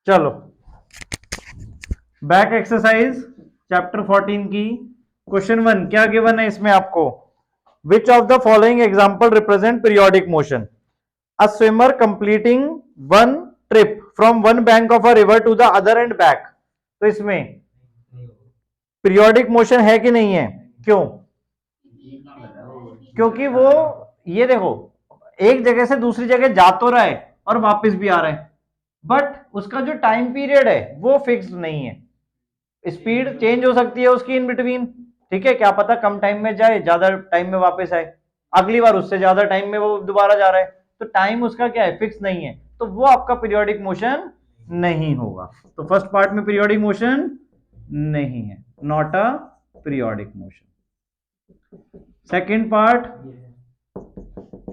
चलो back exercise chapter 14 की question 1 क्या गिवन है इसमें आपको? Which of the following example represent periodic motion? A swimmer completing one trip from one bank of a river to the other end back. तो इसमें periodic motion है कि नहीं है? क्यों? क्योंकि वो, ये देखो, एक जगह से दूसरी जगह जा तो रहा है और वापस भी आ रहा है, बट उसका जो टाइम पीरियड है वो फिक्स नहीं है। स्पीड चेंज हो सकती है उसकी इन बिटवीन, ठीक है, क्या पता कम टाइम में जाए, ज्यादा टाइम में वापस आए, अगली बार उससे ज्यादा टाइम में वो दोबारा जा रहा है, तो टाइम उसका क्या है, फिक्स नहीं है, तो वो आपका पीरियोडिक मोशन नहीं होगा। तो फर्स्ट पार्ट में पीरियोडिक मोशन नहीं है, not a periodic motion. Second part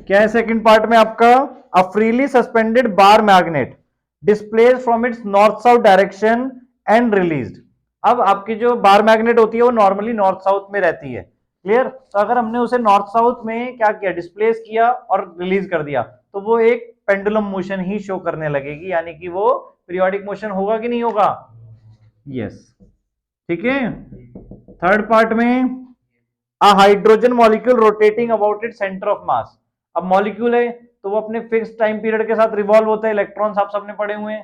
क्या है? सेकेंड पार्ट में आपका a freely suspended bar magnet displace from its north south direction and released. अब आपकी जो बार मैग्नेट होती है वो नॉर्मली नॉर्थ साउथ में रहती है, क्लियर? तो अगर हमने उसे नॉर्थ साउथ में क्या किया, डिस्प्लेस किया और रिलीज कर दिया, तो वो एक पेंडुलम मोशन ही शो करने लगेगी, यानी कि वो पीरियोडिक मोशन होगा कि नहीं होगा? यस, ठीक है। थर्ड पार्ट में a hydrogen molecule rotating about it centre of mass. अब मॉलिक्यूल है तो वो अपने फिक्स टाइम पीरियड के साथ रिवॉल्व होता है, इलेक्ट्रॉन्स आप सबने पढ़े हुए हैं,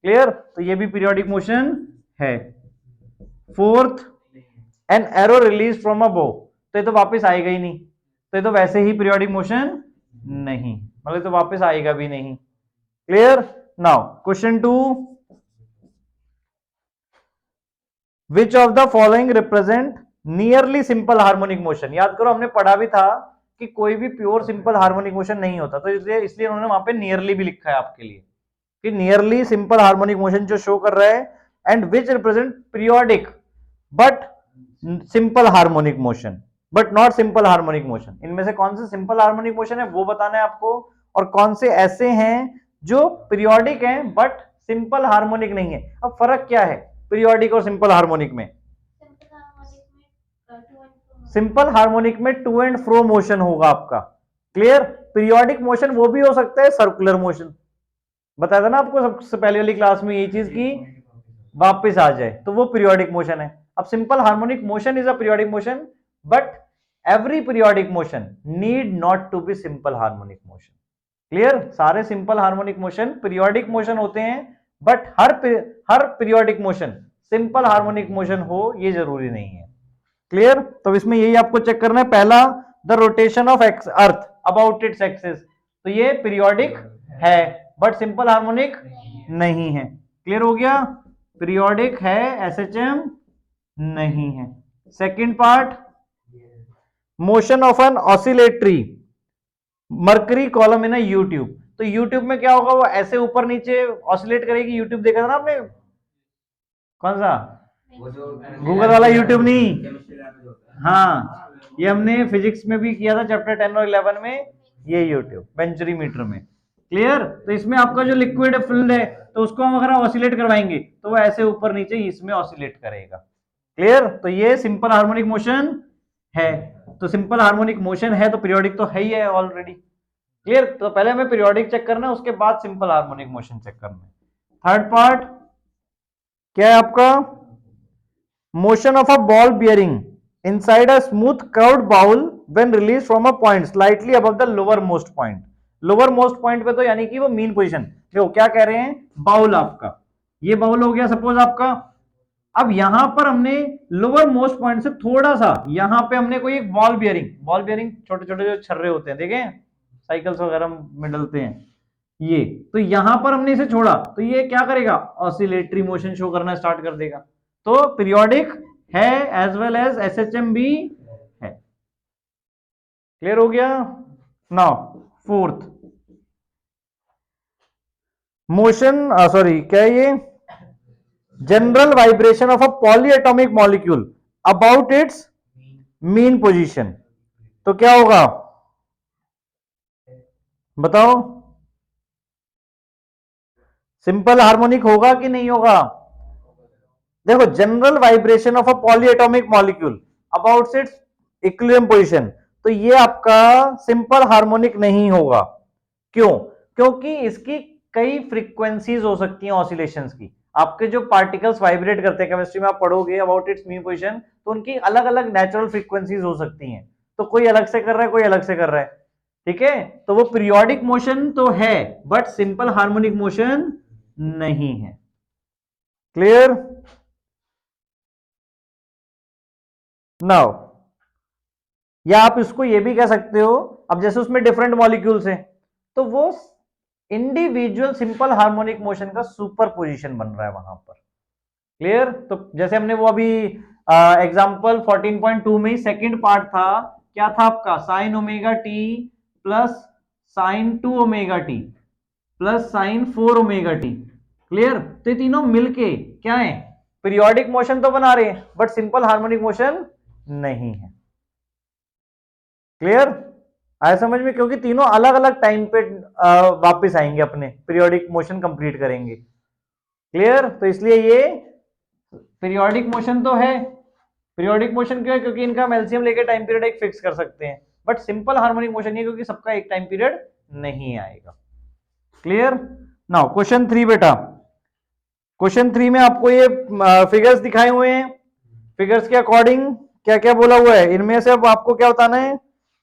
क्लियर? तो ये भी पीरियोडिक मोशन है। Fourth, an arrow release from a बो। तो ये तो वापस आएगा ही नहीं, तो ये तो वैसे ही पीरियोडिक मोशन नहीं, मतलब तो वापस आएगा भी नहीं, clear? Now question 2, which of the following represent nearly simple harmonic motion? याद करो हमने पढ़ा भी था कि कोई भी प्योर सिंपल हार्मोनिक मोशन नहीं होता, तो इसलिए उन्होंने वहां पे नियरली भी लिखा है आपके लिए कि नियरली सिंपल हार्मोनिक मोशन जो शो कर रहा है, and which represent periodic but simple harmonic motion, but not simple harmonic motion. इनमें से कौन से सिंपल हार्मोनिक मोशन है वो बताना है आपको, और कौन से ऐसे हैं जो पीरियोडिक हैं बट सिंपल हार्मोनिक नहीं है। अब फर्क क्या है पीरियोडिक और सिंपल हार्मोनिक में? सिंपल हार्मोनिक में टू एंड फ्रो मोशन होगा आपका, क्लियर? पीरियोडिक मोशन वो भी हो सकता है सर्कुलर मोशन, बताया था ना आपको सबसे पहले वाली क्लास में ये चीज की वापस आ जाए, तो वो पीरियोडिक मोशन है। अब simple harmonic motion is a periodic motion, but every periodic motion need not to be simple harmonic motion, clear? सारे simple harmonic motion periodic motion होते हैं, बट हर periodic motion simple harmonic motion हो ये जरूरी नहीं है, क्लियर? तो इसमें यही आपको चेक करना है। पहला, the rotation of earth about its axis, तो ये पीरियोडिक है बट सिंपल हार्मोनिक नहीं है, क्लियर हो गया? पीरियोडिक है, एसएचएम नहीं है। Second part, motion of an oscillatory mercury column in U tube. तो यूट्यूब में क्या होगा, वो ऐसे ऊपर नीचे ऑसिलेट करेगी। यूट्यूब देखा था ना आपने? कौन सा? गूगल वाला यूट्यूब नहीं, हाँ, ये हमने फिजिक्स में भी किया था चैप्टर 10 और 11 में, ये यूट्यूब बेंचुरी मीटर में, क्लियर? तो इसमें आपका जो लिक्विड फिल्ड है, तो उसको हम अगर ऑसिलेट करवाएंगे तो वो ऐसे ऊपर नीचे इसमें ऑसिलेट करेगा, क्लियर? तो ये सिंपल हार्मोनिक मोशन है। तो सिंपल हार्मोनिक मोशन है तो पीरियोडिक तो है ही है ऑलरेडी, क्लियर? तो पहले हमें पीरियोडिक चेक करना है, उसके बाद सिंपल हार्मोनिक मोशन चेक करना है। थर्ड पार्ट क्या है आपका? Motion of a ball bearing inside a smooth curved bowl when released from a point slightly above the lower most point। Lower most point पे तो यानी कि वो मीन पोजीशन, देखो क्या कह रहे हैं, बाउल आपका, ये बाउल हो गया सपोज आपका। अब यहां पर हमने लोअर मोस्ट पॉइंट से थोड़ा सा यहां पे हमने कोई एक बॉल बियरिंग छोटे छोटे जो छर्रे होते हैं, देखें साइकिल्स वगैरह में डलते हैं, ये तो यहां पर हमने इसे छोड़ा तो ये क्या करेगा, ऑसिलेटरी मोशन शो करना स्टार्ट कर देगा। तो पीरियोडिक है एज वेल एज एसएचएम भी है, क्लियर हो गया? नाउ फोर्थ, मोशन सॉरी क्या है ये, general vibration of a polyatomic molecule about it's mean position. तो क्या होगा बताओ, सिंपल हार्मोनिक होगा कि नहीं होगा? देखो general vibration of a polyatomic molecule about it's equilibrium position, तो ये आपका सिंपल हार्मोनिक नहीं होगा। क्यों? क्योंकि इसकी कई फ्रीक्वेंसीज हो सकती हैं ऑसिलेशंस की। आपके जो पार्टिकल्स वाइब्रेट करते हैं, केमिस्ट्री में आप पढ़ोगे अबाउट इट्स म्यू पोजीशन, तो उनकी अलग अलग नेचुरल फ्रीक्वेंसीज हो सकती हैं। तो कोई अलग से कर रहा है, कोई अलग से कर रहा है, ठीक है। तो वो पीरियोडिक मोशन तो है बट सिंपल हार्मोनिक मोशन नहीं है। क्लियर? नाउ या आप इसको ये भी कह सकते हो, अब जैसे उसमें डिफरेंट मॉलिक्यूल्स हैं तो वो इंडिविजुअल सिंपल हार्मोनिक मोशन का सुपर पोजिशन बन रहा है वहां पर। क्लियर? तो जैसे हमने वो अभी एग्जाम्पल 14.2 में सेकंड पार्ट था, क्या था आपका, sign omega t plus sign 2 omega t plus sign 4 omega T. Clear? तो ये तीनों मिलके क्या है, पीरियोडिक मोशन तो बना रहे हैं बट सिंपल हार्मोनिक मोशन नहीं है। क्लियर? आया समझ में? क्योंकि तीनों अलग अलग टाइम पे वापस आएंगे, अपने पीरियोडिक मोशन कंप्लीट करेंगे। क्लियर? तो इसलिए ये पीरियोडिक मोशन तो है। पीरियोडिक मोशन क्यों है? क्योंकि इनका हम एलसीएम लेके टाइम पीरियड एक फिक्स कर सकते हैं, बट सिंपल हार्मोनिक मोशन नहीं, क्योंकि सबका एक टाइम पीरियड नहीं आएगा। क्लियर? नाउ क्वेश्चन 3 बेटा, क्वेश्चन 3 में आपको ये फिगर्स दिखाए हुए हैं। फिगर्स के अकॉर्डिंग क्या क्या बोला हुआ है, इनमें से अब आपको क्या बताना है,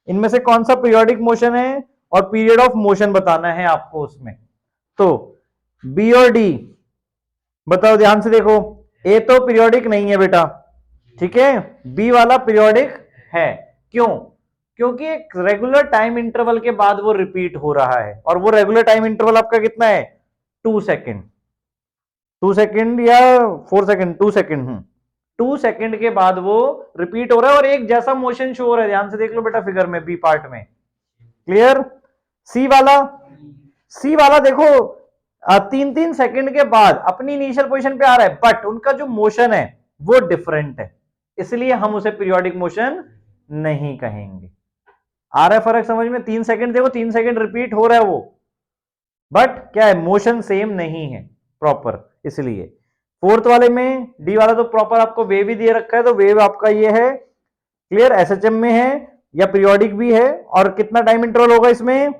इनमें से कौन सा पीरियोडिक मोशन है और पीरियड ऑफ मोशन बताना है आपको उसमें। तो बी और डी बताओ, ध्यान से देखो। ए तो पीरियोडिक नहीं है बेटा, ठीक है। बी वाला पीरियोडिक है। क्यों? क्योंकि एक रेगुलर टाइम इंटरवल के बाद वो रिपीट हो रहा है, और वो रेगुलर टाइम इंटरवल आपका कितना है, 2 सेकेंड, 2 सेकेंड या 4 सेकेंड, 2 सेकेंड, 2 सेकेंड के बाद वो रिपीट हो रहा है और एक जैसा मोशन शो हो रहा है। ध्यान से देख लो बेटा फिगर में, बी पार्ट में। क्लियर? सी वाला, सी वाला देखो 3-3 सेकेंड के बाद अपनी इनिशियल पोजीशन पे आ रहा है, बट उनका जो मोशन है वो डिफरेंट है, इसलिए हम उसे पीरियोडिक मोशन नहीं कहेंगे। आ रहा है फर्क समझ में? 3 सेकेंड देखो, 3 सेकेंड रिपीट हो रहा है वो, बट क्या है, मोशन सेम नहीं है प्रॉपर, इसलिए। फोर्थ वाले में डी वाला तो प्रॉपर आपको वेव ही दे रखा है, तो वेव आपका ये है। क्लियर? एसएचएम में है या पीरियोडिक भी है, और कितना टाइम इंटरवल होगा इसमें,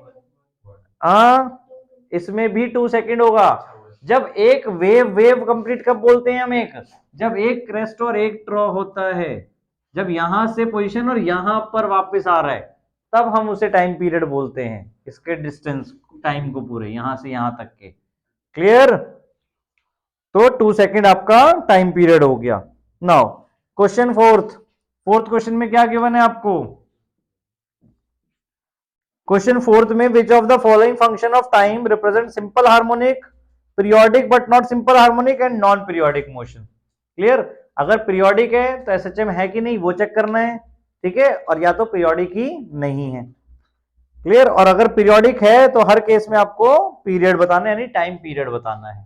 इसमें भी 2 सेकेंड होगा। जब एक वेव, वेव कंप्लीट कब बोलते हैं हम, एक जब एक क्रेस्ट और एक ट्रॉ होता है, जब यहां से पोजीशन और यहां पर वापस आ रहा है, तब हम उसे टाइम पीरियड बोलते हैं, इसके डिस्टेंस टाइम को पूरे यहां से यहां तक के। क्लियर? तो 2 सेकेंड आपका टाइम पीरियड हो गया। Now question fourth, fourth question में क्या गिवन है आपको, क्वेश्चन फोर्थ में विच of the following function of time represent simple harmonic, periodic but not simple harmonic and non periodic motion. Clear? अगर पीरियोडिक है तो एसएचएम है कि नहीं वो चेक करना है, ठीक है, और या तो पीरियोडिक ही नहीं है। क्लियर? और अगर पीरियोडिक है तो हर केस में आपको पीरियड बताना है, यानी टाइम पीरियड बताना है।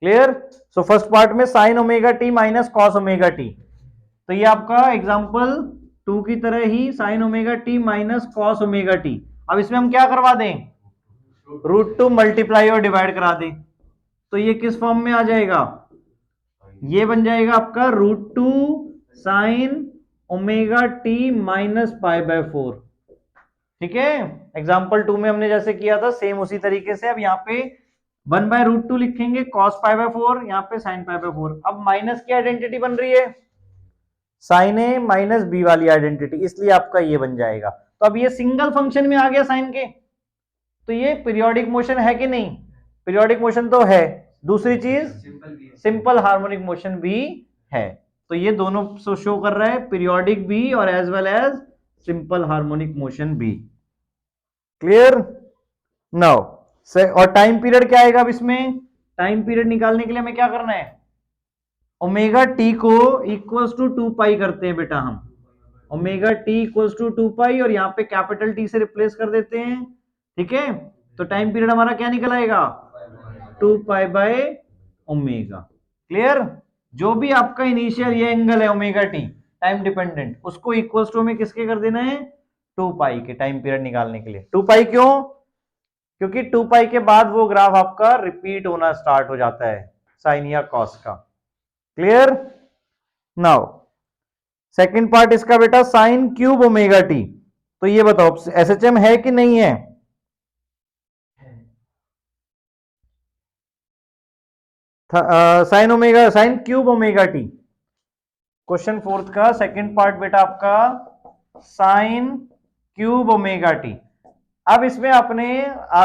क्लियर? सो फर्स्ट पार्ट में sine omega t minus cos omega t, तो ये आपका एग्जांपल 2 की तरह ही sine omega t minus cos omega t. अब इसमें हम क्या करवा दें, √2 मल्टीप्लाई और डिवाइड करा दें, तो ये किस फॉर्म में आ जाएगा, ये बन जाएगा आपका √2 साइन ओमेगा टी माइनस π/4। ठीक है? एग्जाम्पल 2 में हमने जैसे किया था सेम उसी तरीके से। अब यहाँ पे 1/√2 लिखेंगे, cos π/4, यहाँ पे sin π/4। अब माइनस की आइडेंटिटी बन रही है, साइन ए माइनस बी वाली आइडेंटिटी, इसलिए आपका ये बन जाएगा। तो अब ये सिंगल फंक्शन में आ गया साइन के, तो ये पीरियोडिक मोशन है कि नहीं, पीरियोडिक मोशन तो है। दूसरी चीज सिंपल हार्मोनिक मोशन भी है, तो ये दोनों शो कर रहा है, पीरियोडिक भी और as well as simple harmonic motion भी। क्लियर? नाउ और टाइम पीरियड क्या आएगा अब इसमें, टाइम पीरियड निकालने के लिए हमें क्या करना है, ओमेगा टी को इक्वल्स टू 2 पाई करते हैं बेटा हम, ओमेगा टी इक्वल्स टू 2 पाई, और यहाँ पे कैपिटल टी से रिप्लेस कर देते हैं। ठीक है? तो टाइम पीरियड हमारा क्या निकल आएगा, 2 पाई बाय ओमेगा। क्लियर? जो भी आपका इनिशियल ये एंगल है ओमेगा टी टाइम डिपेंडेंट, उसको इक्वल्स टू में किसके कर देना है, 2 पाई के, टाइम पीरियड निकालने के लिए। 2 पाई क्यों? क्योंकि 2 पाई के बाद वो ग्राफ आपका रिपीट होना स्टार्ट हो जाता है साइन या कॉस का। क्लियर? नाउ सेकंड पार्ट इसका बेटा साइन क्यूब ओमेगा टी, तो ये बताओ एसएचएम है कि नहीं है, sine omega, sine cube omega T. Question 4 का सेकंड पार्ट बेटा आपका साइन क्यूब ओमेगा टी। अब इसमें अपने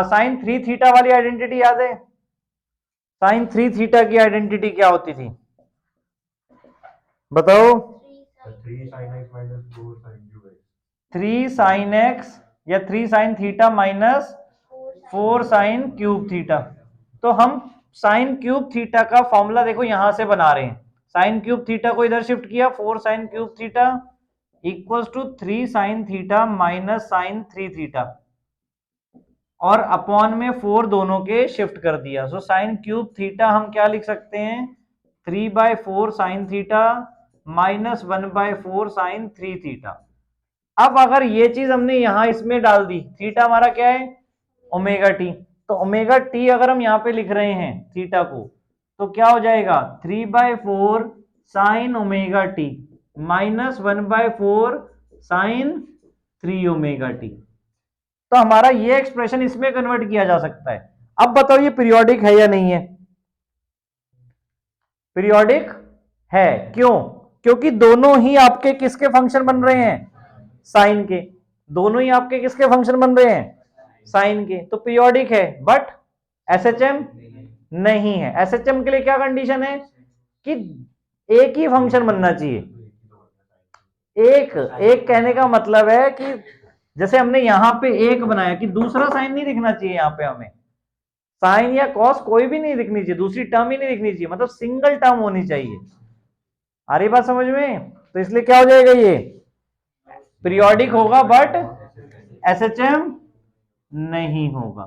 साइन 3 थीटा वाली आइडेंटिटी याद है? साइन 3 थीटा की आइडेंटिटी क्या होती थी बताओ? 3 साइन एक्स या 3 sine theta minus 4 sine cube theta. तो हम साइन क्यूब थीटा का फॉर्मूला देखो यहां से बना रहे हैं। साइन क्यूब थीटा को इधर शिफ्ट किया, 4 sine cube theta equals to 3 sine theta minus sine 3 theta, और अपॉन में 4 दोनों के शिफ्ट कर दिया। सो साइन क्यूब थीटा हम क्या लिख सकते हैं? 3/4 sine theta minus 1/4 sine 3 theta. अब अगर ये चीज हमने यहां इसमें डाल दी, थीटा हमारा क्या है? Omega t. तो ओमेगा टी अगर हम यहां पे लिख रहे हैं थीटा को, तो क्या हो जाएगा? 3/4 sine omega t minus 1/4 sine 3 omega t. तो हमारा ये एक्सप्रेशन इसमें कन्वर्ट किया जा सकता है। अब बताओ ये पीरियोडिक है या नहीं है? पीरियोडिक है। क्यों? क्योंकि दोनों ही आपके किसके फंक्शन बन रहे हैं? साइन के। दोनों ही आपके किसके फंक्शन बन रहे हैं? साइन के। तो पीरियोडिक है, बट एसएचएम नहीं है। एसएचएम के लिए क्या कंडीशन है? कि एक ही फंक्शन बनना चाहिए। एक एक कहने का मतलब है कि जैसे हमने यहां पे एक बनाया कि दूसरा साइन नहीं दिखना चाहिए। यहां पे हमें साइन या कॉस कोई भी नहीं दिखनी चाहिए, दूसरी टर्म ही नहीं दिखनी चाहिए, मतलब सिंगल टर्म होनी चाहिए। आ रही बात समझ में? तो इसलिए क्या हो जाएगा? ये पीरियोडिक होगा बट एसएचएम नहीं होगा।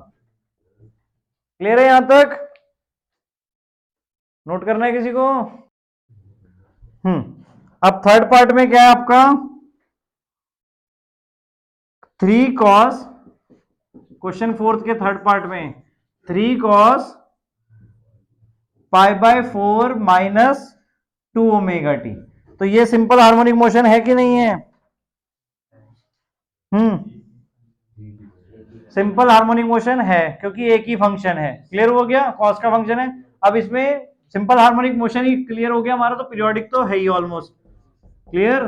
क्लियर है यहां तक? नोट करना है किसी को? अब थर्ड पार्ट में क्या है आपका? 3 कॉस, क्वेश्चन 4 के थर्ड पार्ट में 3 कॉस π/4 माइनस 2 ओमेगा टी। तो ये सिंपल हार्मोनिक मोशन है कि नहीं है? सिंपल हार्मोनिक मोशन है क्योंकि एक ही फंक्शन है। क्लियर हो गया? कॉस का फंक्शन है। अब इसमें सिंपल हार्मोनिक मोशन ही क्लियर हो गया हमारा, तो पीरियोडिक तो है ही almost. Clear?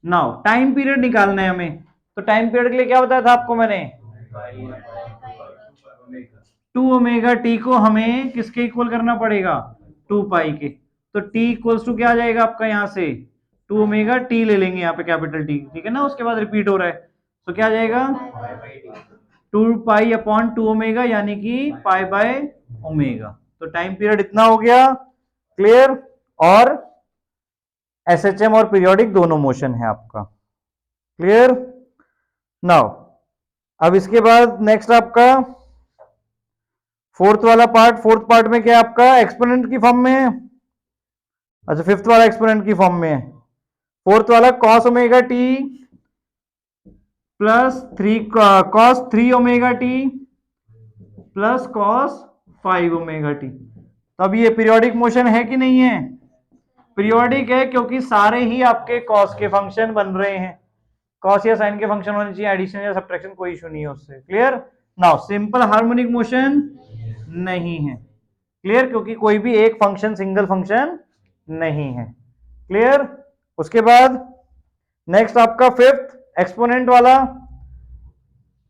Now time period निकालना है हमें। तो टाइम पीरियड के लिए क्या बताया था आपको मैंने? 2 ओमेगा टी को हमें किसके इक्वल करना पड़ेगा? 2 पाई के। तो t इक्वल्स टू क्या आ जाएगा आपका? यहां से 2 ओमेगा टी ले लेंगे यहाँ पे, कैपिटल टी, ठीक है ना? उसके बाद रिपीट हो रहा है, तो क्या आ जाएगा? 2 पाई अपॉन 2 ओमेगा, यानी कि π/ओमेगा। तो टाइम पीरियड इतना हो गया। क्लियर? और एसएचएम और पीरियोडिक दोनों मोशन है आपका। क्लियर? नाउ अब इसके बाद नेक्स्ट आपका फोर्थ वाला पार्ट। फोर्थ पार्ट में क्या है आपका? एक्सपोनेंट की फॉर्म में है। अच्छा, फिफ्थ वाला एक्सपोनेंट की फॉर्म में है। फोर्थ वाला cos omega t plus 3 cos 3 omega t plus cos 5 omega t. तो अब ये पीरियोडिक मोशन है कि नहीं है? पीरियोडिक है क्योंकि सारे ही आपके कॉस के फंक्शन बन रहे हैं। कॉस या साइन के फंक्शन होने चाहिए, एडिशन या सब्ट्रैक्शन कोई इशू नहीं है उससे। Clear? Now simple harmonic motion नहीं है। क्लियर? क्योंकि कोई भी एक फंक्शन सिंगल फंक्शन नहीं है। क्लियर? उसके बाद नेक्स्ट आपका फिफ्थ एक्सपोनेंट वाला।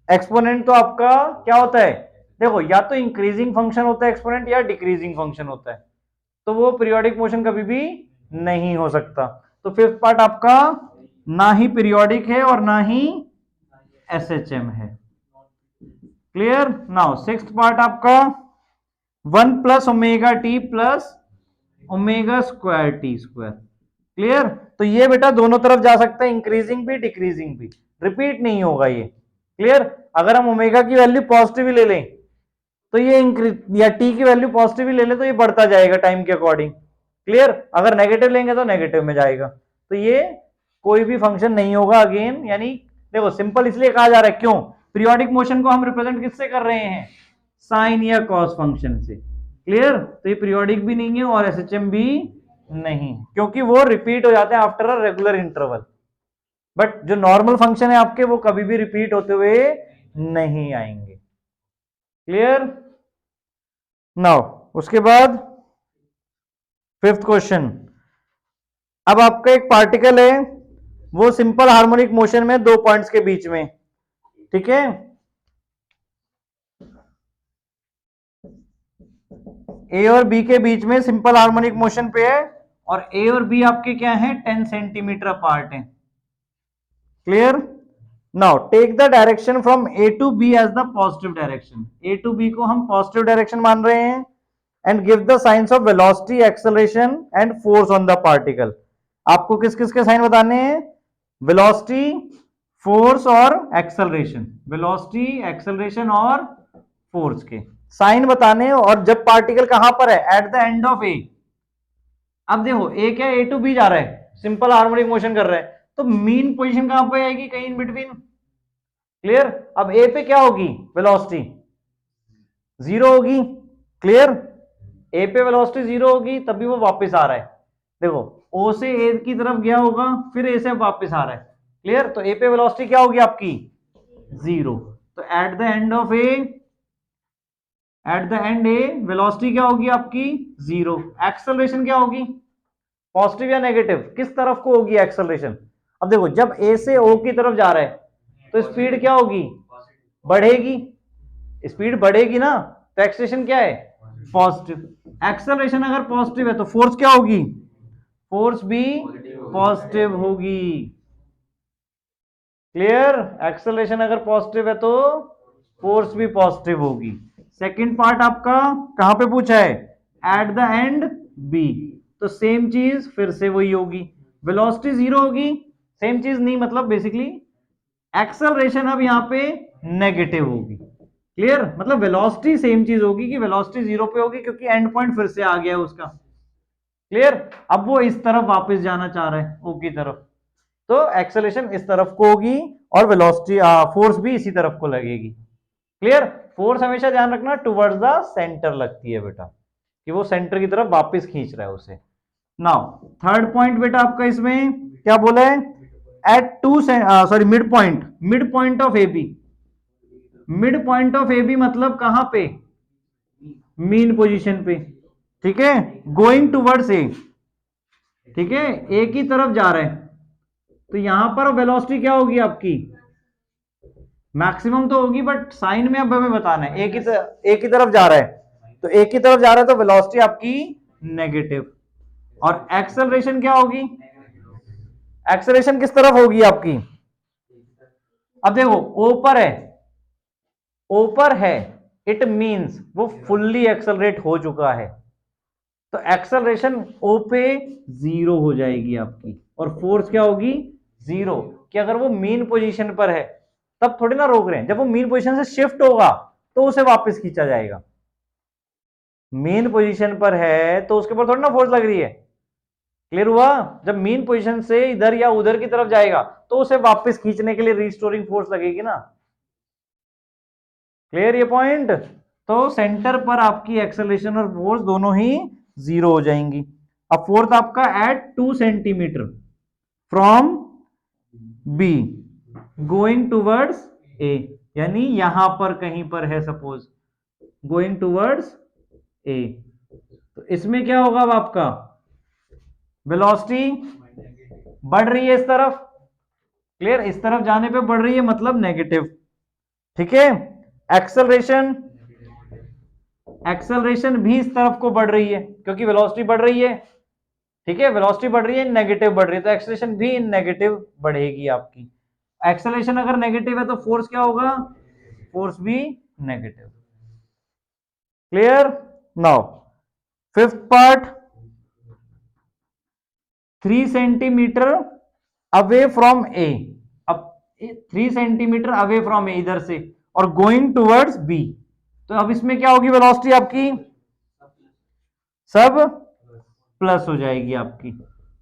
एक्सपोनेंट तो आपका क्या होता है? देखो, या तो इंक्रीजिंग फंक्शन होता है एक्सपोनेंट, या डिक्रीजिंग फंक्शन होता है। तो वो पीरियोडिक मोशन कभी भी नहीं हो सकता। तो फिफ्थ पार्ट आपका ना ही पीरियोडिक है और ना ही एसएचएम है। क्लियर? नाउ सिक्स्थ पार्ट आपका 1 plus omega t plus omega square T square. Clear? तो ये बेटा दोनों तरफ जा सकता है, इंक्रीजिंग भी डिक्रीजिंग भी, रिपीट नहीं होगा ये। क्लियर? अगर हम ओमेगा की वैल्यू पॉजिटिव ले लें तो ये इंक्रीज, या टी की वैल्यू पॉजिटिव ले लें तो ये बढ़ता जाएगा टाइम के अकॉर्डिंग। क्लियर? अगर नेगेटिव लेंगे तो नेगेटिव में जाएगा। तो ये कोई भी फंक्शन नहीं होगा अगेन। यानी देखो, सिंपल इसलिए कहा जा रहा है, क्यों? पीरियोडिक मोशन को हम रिप्रेजेंट किससे कर रहे हैं? साइन या कॉस फंक्शन से। क्लियर? तो ये पीरियोडिक भी नहीं है और एसएचएम भी नहीं, क्योंकि वो रिपीट हो जाते हैं after a regular interval. But जो नॉर्मल फंक्शन है आपके, वो कभी भी रिपीट होते हुए नहीं आएंगे। क्लियर? नाउ उसके बाद फिफ्थ क्वेश्चन, अब आपका एक पार्टिकल है, वो सिंपल हार्मोनिक मोशन में दो पॉइंट्स के बीच में, ठीक है, ए और बी के बीच में सिंपल हार्मोनिक मोशन पे है, और ए और बी आपके क्या है, 10 सेंटीमीटर अपार्ट है। Clear? Now take the direction from A to B as the positive direction. A to B को हम पॉजिटिव डायरेक्शन मान रहे हैं, and give the signs of velocity, acceleration and force on the particle. आपको किस किस के साइन बताने हैं? वेलोसिटी, फोर्स और एक्सेलरेशन। वेलोसिटी, एक्सेलरेशन और फोर्स के साइन बताने हैं, और जब पार्टिकल कहां पर है, एट द एंड ऑफ ए। अब देखो ए क्या, ए टू बी जा रहा है, सिंपल हार्मोनिक मोशन कर रहा है, तो मीन पोजीशन कहां पे आएगी, कहीं इन बिटवीन। क्लियर? अब ए पे क्या होगी, वेलोसिटी जीरो होगी। क्लियर? ए पे वेलोसिटी जीरो होगी, तभी वो वापस आ रहा है। देखो ओ से ए की तरफ गया होगा, फिर ए से वापस आ रहा है। क्लियर? तो ए पे वेलोसिटी क्या होगी आपकी, जीरो। तो eight the end of A, eight the and A velocity क्या होगी आपकी, जीरो। एक्सेलरेशन क्या होगी, पॉजिटिव या नेगेटिव, किस तरफ को होगी एक्सेलरेशन? अब देखो जब ए से ओ की तरफ जा रहा है तो स्पीड क्या होगी, बढ़ेगी। स्पीड बढ़ेगी ना, तो एक्सेलरेशन क्या है, पॉजिटिव। एक्सेलरेशन अगर पॉजिटिव है तो फोर्स क्या होगी, फोर्स भी पॉजिटिव होगी। क्लियर? एक्सेलरेशन अगर पॉजिटिव है तो फोर्स भी पॉजिटिव होगी। सेकंड पार्ट आपका कहां पे पूछा है, एट द एंड बी, तो सेम चीज फिर से वही होगी, वेलोसिटी जीरो होगी, सेम चीज नहीं, मतलब बेसिकली एक्सेलरेशन अब यहां पे नेगेटिव होगी। क्लियर? मतलब वेलोसिटी सेम चीज होगी कि वेलोसिटी जीरो पे होगी, क्योंकि एंड पॉइंट फिर से आ गया है उसका। क्लियर? अब वो इस तरफ वापस जाना चाह रहा है, ओ की तरफ, तो एक्सेलरेशन इस तरफ को होगी, और वेलोसिटी फोर्स भी इसी तरफ को लगेगी। क्लियर? फोर्स हमेशा ध्यान रखना टुवर्ड्स द सेंटर लगती है बेटा, कि वो सेंटर की तरफ वापस खींच रहा है उसे। नाउ थर्ड पॉइंट बेटा आपका इसमें क्या बोला है, at to sorry mid point, mid point of A B. Mid point of A B मतलब कहां पे, मीन पोजीशन पे। ठीक है, गोइंग टूवर्ड्स ए, ठीक है, ए की तरफ जा रहे हैं, तो यहां पर वेलोसिटी क्या होगी आपकी, मैक्सिमम तो होगी, बट साइन में अब हमें बताना है, ए की तरफ जा रहा है, तो ए की तरफ जा रहा है तो वेलोसिटी आपकी नेगेटिव। और एक्सेलरेशन क्या होगी, एक्सेलरेशन किस तरफ होगी आपकी, अब देखो ऊपर है, ऊपर है, इट मींस वो फुल्ली एक्सेलरेट हो चुका है, तो एक्सेलरेशन ओ पे जीरो हो जाएगी आपकी, और फोर्स क्या होगी, जीरो। कि अगर वो मीन पोजीशन पर है तब थोड़ी ना रोक रहे हैं, जब वो मीन पोजीशन से शिफ्ट होगा तो उसे वापस खींचा जाएगा। मेन पोजीशन पर है तो उसके ऊपर थोड़ी ना फोर्स लग रही है। क्लियर हुआ? जब मेन पोजीशन से इधर या उधर की तरफ जाएगा तो उसे वापस खींचने के लिए रिस्टोरिंग फोर्स लगेगी ना। क्लियर ये पॉइंट? तो सेंटर पर आपकी एक्सेलरेशन और फोर्स दोनों ही जीरो हो जाएंगी। अब फोर्थ आपका at 2 centimetre from B going towards A, यानी यहां पर कहीं पर है सपोज, गोइंग टूवर्ड्स ए, तो इसमें क्या होगा अब आपका, वेलोसिटी बढ़ रही है इस तरफ। क्लियर? इस तरफ जाने पे बढ़ रही है, मतलब नेगेटिव। ठीक है, एक्सेलरेशन, एक्सेलरेशन भी इस तरफ को बढ़ रही है क्योंकि वेलोसिटी बढ़ रही है। ठीक है, वेलोसिटी बढ़ रही है, नेगेटिव बढ़ रही है, तो एक्सेलरेशन भी इन नेगेटिव बढ़ेगी आपकी। एक्सेलरेशन अगर नेगेटिव है तो फोर्स क्या होगा, फोर्स भी negative. Clear? Now fifth part, 3 centimetre away from A. अब 3 सेंटीमीटर अवे फ्रॉम ए इधर से, और गोइंग टूवर्ड्स बी, तो अब इसमें क्या होगी वेलोसिटी आपकी, सब प्लस हो जाएगी आपकी।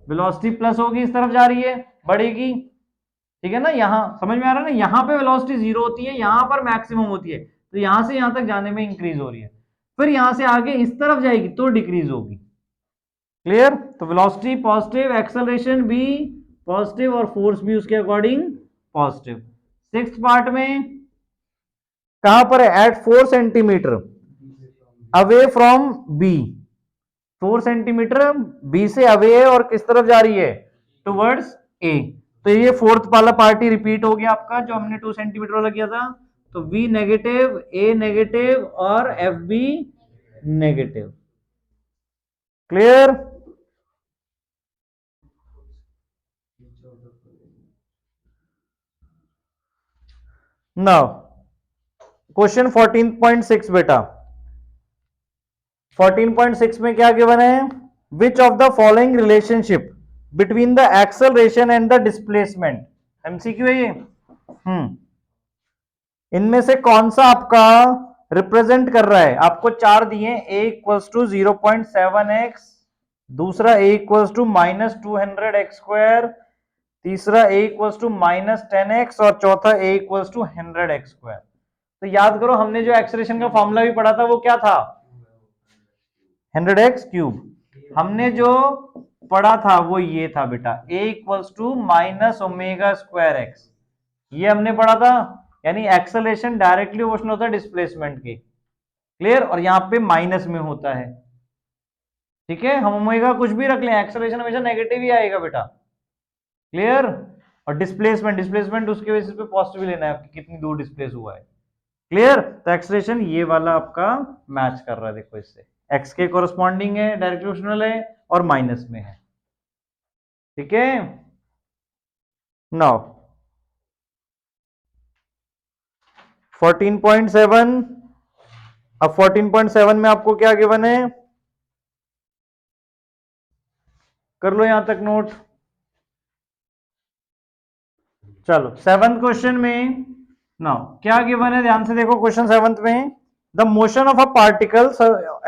वेलोसिटी प्लस होगी, इस तरफ जा रही है, बढ़ेगी। ठीक है ना, यहां समझ में आ रहा है ना, यहां पे वेलोसिटी जीरो होती है, यहां पर मैक्सिमम होती है, तो यहां से यहां तक जाने में इंक्रीज हो रही है, फिर यहां से आगे इस तरफ जाएगी तो डिक्रीज होगी। क्लियर? तो वेलोसिटी पॉजिटिव, एक्सेलरेशन भी पॉजिटिव, और फोर्स भी उसके अकॉर्डिंग पॉजिटिव। सिक्स्थ पार्ट में कहां पर है, at 4 centimetre away from B, 4 centimetre B से अवे है और किस तरफ जा रही है, टुवर्ड्स ए। तो ये फोर्थ वाला पार्टी रिपीट हो गया आपका जो हमने 2 सेंटीमीटर वाला किया था। तो V नेगेटिव, A नेगेटिव और FB negative. Clear? Now question 14.6 बेटा, 14.6 में क्या गिवन है, विच of the following relationship between the acceleration and the displacement, MCQ है ये। इनमें से कौन सा आपका रिप्रेजेंट कर रहा है, आपको चार दिए, a इक्वल्स टू 0.7x, दूसरा a इक्वल्स टू -200x², तीसरा a इक्वल्स टू -10x और चौथा a इक्वल्स टू 100x²। तो याद करो हमने जो एक्सेलरेशन का फॉर्मूला भी पढ़ा था वो क्या था, 100x³। हमने जो पढ़ा था वो ये था बेटा, a इक्वल्स टू -ω²x, ये हमने पढ़ा था। यानी एक्सेलरेशन डायरेक्टली प्रोपोर्शनल होता है डिस्प्लेसमेंट के। क्लियर? और यहाँ पे माइनस में होता है। ठीक है, हम ओमेगा कुछ भी रख लें, एक्सेलरेशन हमेशा नेगेटिव ही आएगा बेटा। क्लियर? और डिस्प्लेसमेंट, डिस्प्लेसमेंट उसके बेसिस पे पॉजिटिव लेना है कि कितनी दूर डिस्प्लेस हुआ है। क्लियर? तो एक्सेलरेशन ये वाला आपका मैच कर रहा है, देखो इससे एक्स के कोरस्पॉन्डिंग है, डायरेक्टली प्रोपोर्शनल है और माइनस में है। ठीक है, नाउ 14.7, अब 14.7 में आपको क्या गिवन है, कर लो यहां तक नोट। चलो 7th क्वेश्चन में नाउ क्या गिवन है, ध्यान से देखो क्वेश्चन 7th में, the motion of a particle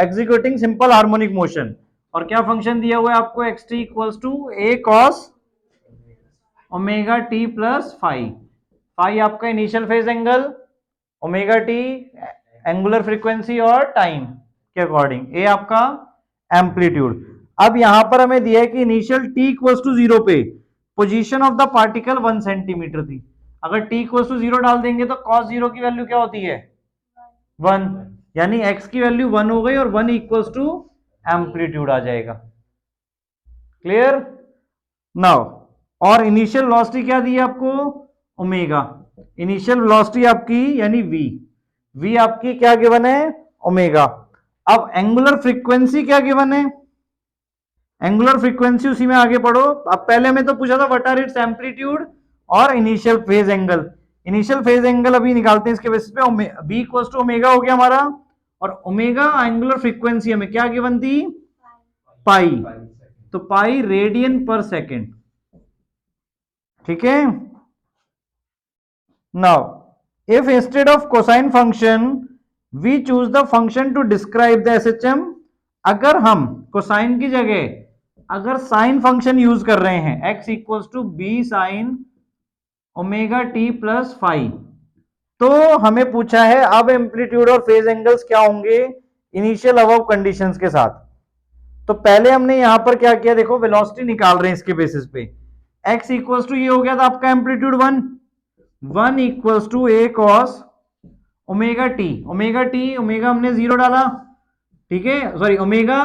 executing simple harmonic motion, और क्या फंक्शन दिया हुआ है आपको, xt equals to a cos omega t plus phi. Phi आपका initial phase angle, omega t angular frequency और टाइम के अकॉर्डिंग, ए आपका एम्पलीट्यूड। अब यहां पर हमें दिया है कि इनिशियल t इक्वल्स टू 0 पे position of the particle 1 centimetre थी। अगर t इक्वल्स टू 0 डाल देंगे तो cos 0 की वैल्यू क्या होती है, 1, यानी x की वैल्यू 1 हो गई और 1 इक्वल्स टू एम्पलीट्यूड आ जाएगा। क्लियर? नाउ और इनिशियल वेलोसिटी क्या दी है आपको, ओमेगा, इनिशियल वेलोसिटी आपकी यानी v आपकी क्या गिवन है, ओमेगा। अब एंगुलर फ्रीक्वेंसी क्या गिवन है, एंगुलर फ्रीक्वेंसी उसी में आगे पढ़ो। अब पहले में तो पूछा था व्हाट आर इट्स एम्पलीट्यूड और initial phase angle. Initial phase angle अभी निकालते हैं इसके बेसिस पे, बी इक्वल्स टू ओमेगा हो गया हमारा, और ओमेगा एंगुलर फ्रीक्वेंसी हमें क्या गिवन थी, पाई, तो पाई रेडियन पर सेकेंड। ठीक है, now if instead of cosine function we choose the function to describe the SHM, अगर हम कोसाइन की जगह अगर साइन फंक्शन यूज कर रहे हैं, x equals to B sine omega t plus phi, तो हमें पूछा है अब एम्पलीट्यूड और फेज एंगल्स क्या होंगे इनिशियल अबव कंडीशंस के साथ। तो पहले हमने यहां पर क्या किया, देखो वेलोसिटी निकाल रहे हैं इसके बेसिस पे, x इक्वल्स टू ये हो गया था आपका amplitude 1 equals to a cos omega t, omega हमने 0 डाला, ठीक है, सॉरी ओमेगा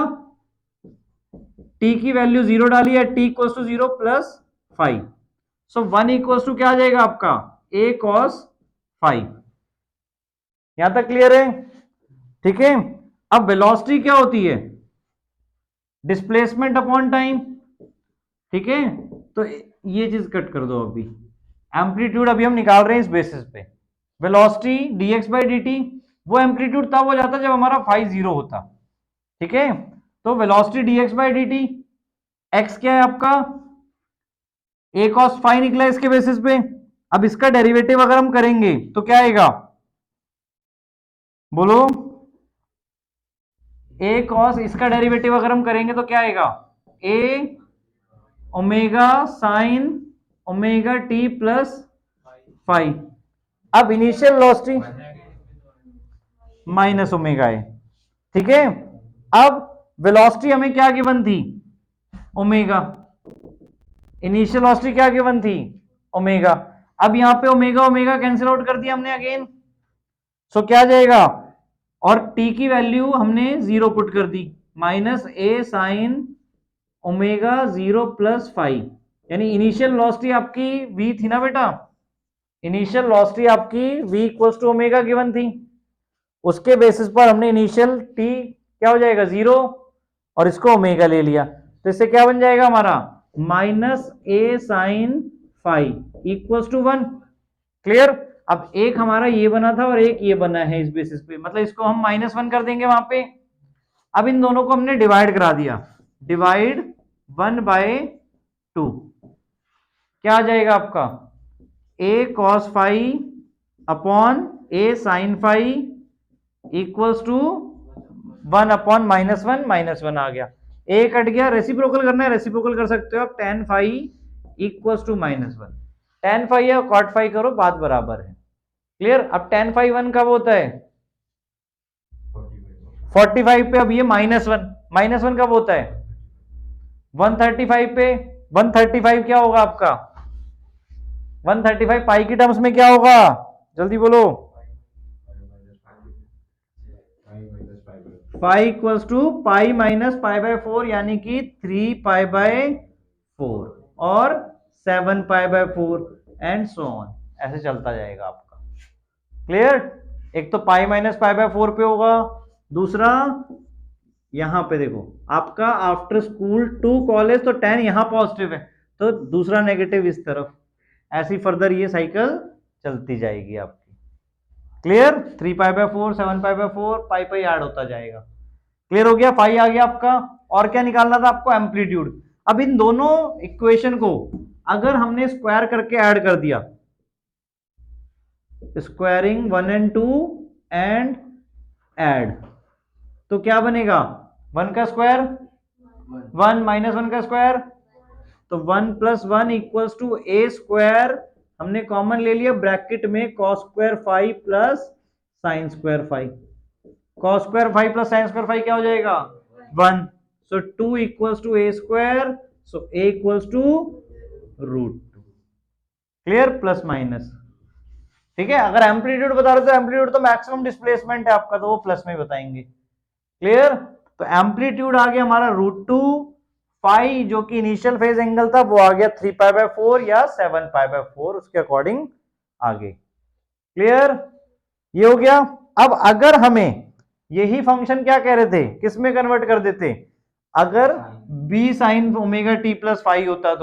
टी की वैल्यू 0 डाली है, t equals to 0 plus 5, so 1 equals to क्या आ जाएगा आपका a cos 5। यहां तक क्लियर है? ठीक है, अब वेलोसिटी क्या होती है, डिस्प्लेसमेंट अपॉन टाइम। ठीक है, तो ये चीज कट कर दो, अभी एम्पलीट्यूड अभी हम निकाल रहे हैं इस बेसिस पे, वेलोसिटी dx बाई dt, वो एम्पलीट्यूड तब हो जाता जब हमारा फाई 0 होता। ठीक है, तो velocity dx by dt, x क्या है आपका, a cos फाई निकला इसके बेसिस पे। अब इसका डेरिवेटिव अगर हम करेंगे तो क्या आएगा, बोलो, a cos, इसका डेरिवेटिव अगर हम करेंगे तो क्या आएगा, a omega sine omega t plus phi. अब इनिशियल वेलोसिटी माइनस ओमेगा है। ठीक है, अब वेलोसिटी हमें क्या गिवन थी, ओमेगा, इनिशियल वेलोसिटी क्या गिवन थी, ओमेगा। अब यहां पे ओमेगा ओमेगा कैंसिल आउट कर दिया हमने अगेन, सो क्या जाएगा, और t की वैल्यू हमने 0 पुट कर दी, minus a sine omega 0 plus five, यानी इनिशियल वेलोसिटी आपकी v थी ना बेटा, इनिशियल वेलोसिटी आपकी v equals to omega given थी, उसके बेसिस पर हमने इनिशियल t क्या हो जाएगा 0 और इसको ओमेगा ले लिया, तो इससे क्या बन जाएगा हमारा minus a sine five equals to 1। Clear. अब एक हमारा ये बना था और एक ये बना है इस बेसिस पे, मतलब इसको हम -1 कर देंगे वहां पे। अब इन दोनों को हमने डिवाइड करा दिया, डिवाइड 1/2, क्या आ जाएगा आपका a cos five upon a sin five equals to 1/-1 -1 आ गया, a कट गया, रेसिप्रोकल करना है रेसिप्रोकल कर सकते हो आप, tan five equals to -1, tan five या cot फाइव करो बात बराबर है। क्लियर। अब tan फाइव 1 कब होता है 45 पे, अब ये -1 कब होता है 135 पे, 135 क्या होगा आपका 135 पाई की टर्म्स में क्या होगा, जल्दी बोलो, pi equals to pi minus pi by 4, यानी कि 3 पाई बाय 4 और 7 pi by 4 and so on, ऐसे चलता जाएगा आपका। क्लियर। एक तो पाई माइनस पाई बाय 4 पे होगा, दूसरा यहां पे देखो आपका आफ्टर स्कूल टू कॉलेज, तो 10 यहां पॉजिटिव है तो दूसरा नेगेटिव इस तरफ, ऐसी फर्दर ये साइकिल चलती जाएगी आपकी। Clear. 3 pi by 4, 7 pi by 4, pi pi add होता जाएगा। क्लियर हो गया, पाई आ गया आपका। और क्या निकालना था आपको एम्पलीट्यूड। अब इन दोनों इक्वेशन को अगर हमने स्क्वायर करके ऐड कर दिया, स्क्वायरिंग 1 और 2 एंड ऐड, तो क्या बनेगा 1 का स्क्वायर 1 -1 का स्क्वायर, तो 1 + 1 इक्वल्स टू ए स्क्वायर, हमने कॉमन ले लिया ब्रैकेट में cos square 5 plus sin square 5, cos square 5 plus sin square 5 क्या हो जाएगा 1, so 2 equals to a square, so a equals to √2। Clear, plus minus. ठीक है, अगर एम्पलीट्यूड बता रहे तो एम्पलीट्यूड तो मैक्सिमम डिस्प्लेसमेंट है आपका, तो वो प्लस में बताएंगे। क्लियर। तो एम्पलीट्यूड आ गया हमारा √2, फाई जो कि इनिशियल फेज एंगल था वो आ गया 3 पाई बाय 4 या 7 पाई बाय 4, उसके अकॉर्डिंग आगे। क्लियर, ये हो गया। अब अगर हमें यही फंक्शन क्या कह रहे थे किस में कन्वर्ट कर देते, अगर b sin omega t plus five होता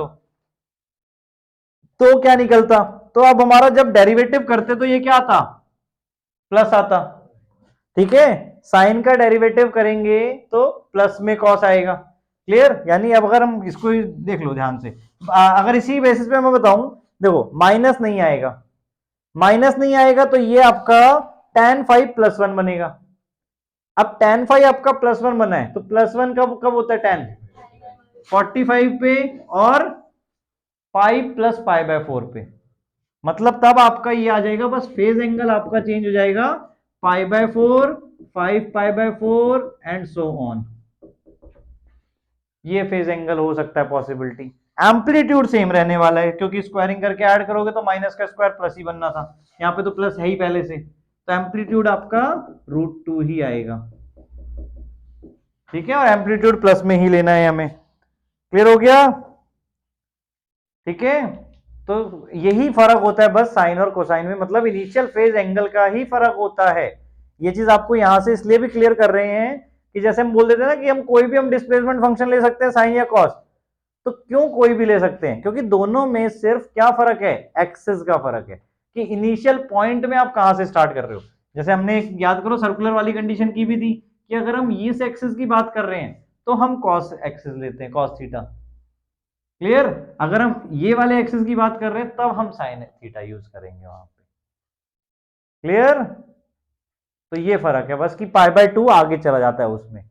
तो क्या निकलता, तो अब हमारा जब डेरिवेटिव करते तो ये क्या आता प्लस आता। ठीक है, साइन का डेरिवेटिव करेंगे तो प्लस में कॉस आएगा। क्लियर, यानी अब अगर हम इसको देख लो ध्यान से, अगर इसी बेसिस पे मैं बताऊं, देखो माइनस नहीं आएगा, माइनस नहीं आएगा तो ये आपका tan 5 + 1 बनेगा। अब tan 5 आपका +1 बना है, तो +1 कब कब होता है tan 45 पे और 5 + पाई बाय 4 पे, मतलब तब आपका ये आ जाएगा, बस फेज एंगल आपका चेंज हो जाएगा, पाई by 4, 5 pi by 4 and so on, ये फेज एंगल हो सकता है पॉसिबिलिटी। एम्पलीट्यूड सेम रहने वाला है क्योंकि स्क्वायरिंग करके ऐड करोगे तो माइनस का स्क्वायर प्लस ही बनना था, यहाँ पे तो प्लस है ही पहले से, तो एम्पलीट्यूड आपका √2 ही आएगा। ठीक है, और एम्पलीट्यूड प्लस में ही लेना है हमें। क्लियर हो गया। ठीक है, तो यही फर्क होता है बस साइन और कोसाइन में, मतलब इनिशियल फेज एंगल का ही फर्क होता है। ये चीज आपको यहां से इसलिए भी क्लियर कर रहे हैं कि जैसे हम बोल देते हैं ना कि हम कोई भी हम डिस्प्लेसमेंट फंक्शन ले सकते हैं साइन या कॉस, तो क्यों कोई भी ले सकते हैं, क्योंकि दोनों में सिर्फ क्या फर्क है एक्सिस का फर्क है, कि इनिशियल पॉइंट में आप कहां से स्टार्ट कर रहे हो। जैसे हमने याद करो सर्कुलर वाली कंडीशन की भी थी कि अगर हम इस एक्सिस की बात कर रहे हैं तो हम कॉस एक्सिस लेते हैं, कॉस थीटा। क्लियर, अगर हम ये वाले एक्सिस की बात कर रहे हैं तब हम साइन थीटा यूज करेंगे वहां पे। क्लियर, तो ये फर्क है बस कि π/2 आगे चला जाता है उसमें।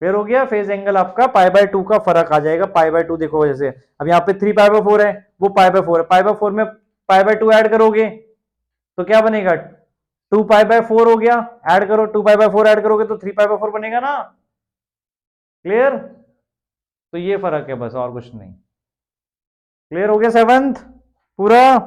फिर हो गया, फेज एंगल आपका π/2 का फर्क आ जाएगा। π/2 देखो, जैसे अब यहाँ पे 3 π/4 है, वो π/4 है, π/4 में π/2 ऐड करोगे तो क्या बनेगा 2 π/4 हो गया, ऐड करो 2 π/4 ऐड करोगे तो 3 π/4 बनेगा ना। क्लियर, तो ये फर्क है बस और कुछ नहीं। क्लियर हो गया सेवंथ पूरा।